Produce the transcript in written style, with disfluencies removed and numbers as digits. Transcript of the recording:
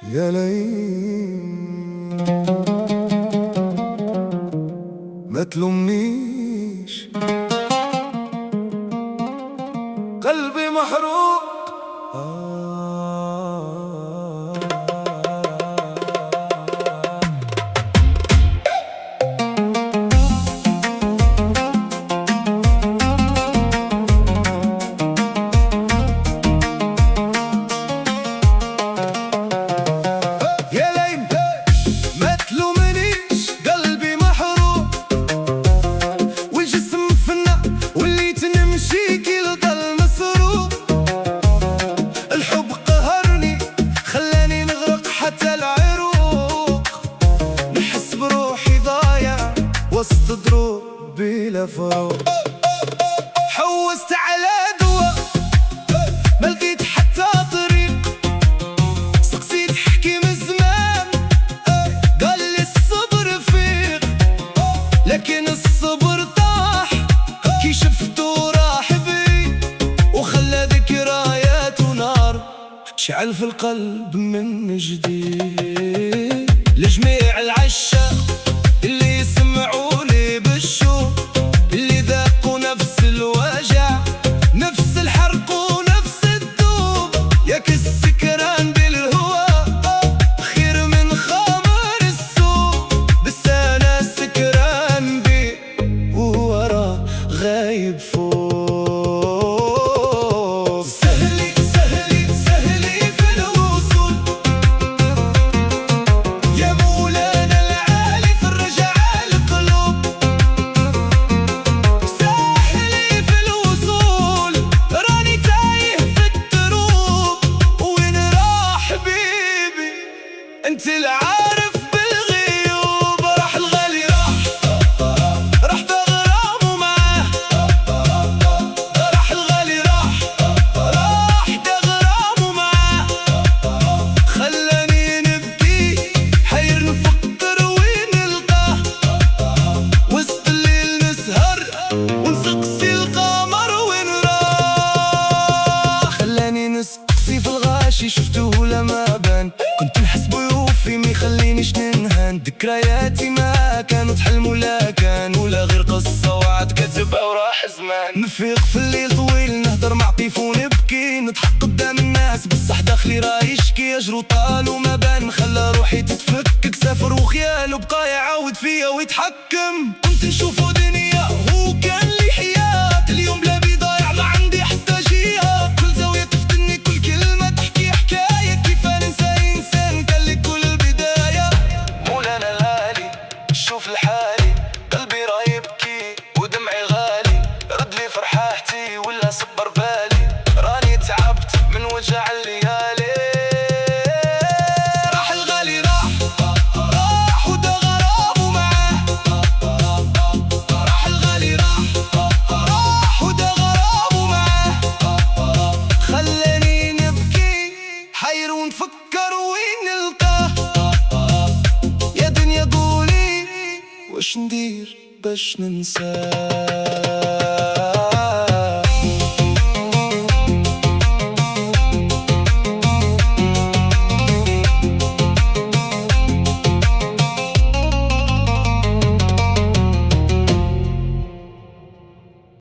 يا ليل ما تلومنيش، قلبي محروق. وسط دروب بلا فروق، حوست على دوا ما لقيت حتى طريق، سقسيت حكيم الزمان قال لي الصبر فيق، لكن الصبر طاح كي شفتو راح بي، وخلى ذكريات ونار شعل في القلب من جديد. لجميع العشاق اللي يسمعوا لي بالشوق، اللي ذاقوا نفس الوجع، نفس الحرق ونفس الذوب، ياك السكران بالهوى خير من خمر السوق، بس انا سكران بي ووراه غايب فوق. سهلي سهلي سهلي في الوصول يا مولانا العالي في الرجع القلوب، سهلي في الوصول راني تايه في الدروب، وين راح حبيبي انت العارف بالغيوب. راح الغالي راح بغرامه معاه، راح الغالي راح بغرامه معاه، خلاني نبكي حير نفكر وين نلقاه، وسط الليل نسهر ونسقسي القمر وين راح، خلاني نسقسي في الغاشي شفتوه لما بان، كنت نحسبو يوفي ما يخلينيش ننهان، ذكرياتي ما كانوا تحلم ولا كان، ولا غير قصة وعد كتبها وراح زمان. نفيق في الليل طويل نهدر مع طيف ونبكي، نضحك قدام الناس بصح داخلي راه يشكي، اجرو طال وما بان خلى روحي تتفكك، سافر وخيال وبقى يعاود فيا ويتحكم، كنت نشوفو دنيا وهو كان لي حياة، اليوم بلا بي ضايع ما عندي حتى جهة، كل زاوية تفتني كل كلمة تحكي حكاية، كيف ننسى إنسان كان لي كل البداية. مولانا الغالي شوف لحالي قلبي راه يبكي ودمعي غالي، رد لي فرحاتي ولا صبر بالي، راني تعبت من وجع الليالي. راح الغالي راح ودا غرامه معاه، راح الغالي راح ودا غرامه معاه، خلاني نبكي حير ونفكر وين نلقاه، يا دنيا قولي واش ندير باش ننساه.